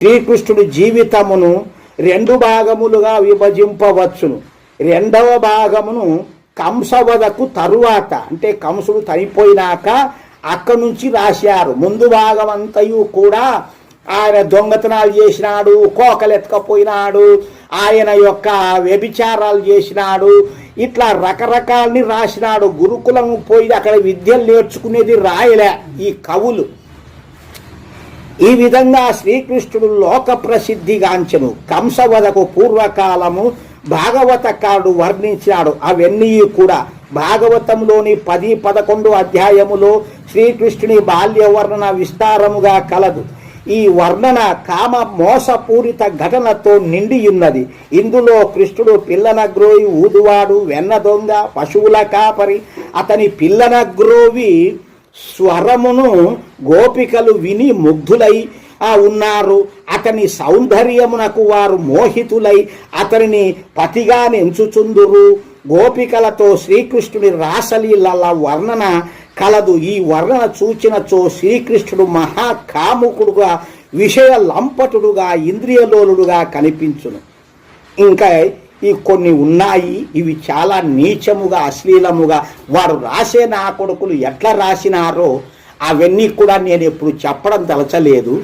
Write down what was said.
శ్రీకృష్ణుడి జీవితమును రెండు భాగములుగా విభజింపవచ్చును. రెండవ భాగమును కంసవధకు తరువాత, అంటే కంసుడు చనిపోయినాక అక్కడి నుంచి రాశారు. ముందు భాగం అంతయు కూడా ఆయన దొంగతనాలు చేసినాడు, కోకలెత్తకపోయినాడు, ఆయన యొక్క వ్యభిచారాలు చేసినాడు, ఇట్లా రకరకాలని రాసినాడు. గురుకులం పోయి అక్కడ విద్యలు నేర్చుకునేది రాయలే ఈ కవులు. ఈ విధంగా శ్రీకృష్ణుడు లోక ప్రసిద్ధిగాంచెను. కంసవధకు పూర్వకాలము భాగవతకారుడు వర్ణించినాడు. అవన్నీ కూడా భాగవతంలోని 10-11 అధ్యాయములో శ్రీకృష్ణుని బాల్య వర్ణన విస్తారముగా కలదు. ఈ వర్ణన కామ మోసపూరిత ఘటనతో నిండి ఉన్నది. ఇందులో కృష్ణుడు పిల్లనగ్రోవి ఊదువాడు, వెన్న దొంగ, పశువుల కాపరి, అతని పిల్లనగ్రోవి స్వరమును గోపికలు విని ముగ్ధులై ఉన్నారు. అతని సౌందర్యమునకు వారు మోహితులై అతనిని పతిగా ఎంచుచుందురు. గోపికలతో శ్రీకృష్ణుడి రాసలీల వర్ణన కలదు. ఈ వర్ణన చూచినచో శ్రీకృష్ణుడు మహాకాముకుడుగా, విషయ లంపటుడుగా, ఇంద్రియలోలుడుగా కనిపించును. ఇంకా ఈ కొన్ని ఉన్నాయి. ఇవి చాలా నీచముగా, అశ్లీలముగా వారు రాసే నా కొడుకులు ఎట్లా రాసినారో అవన్నీ కూడా నేను ఎప్పుడు చెప్పడం తలచలేదు.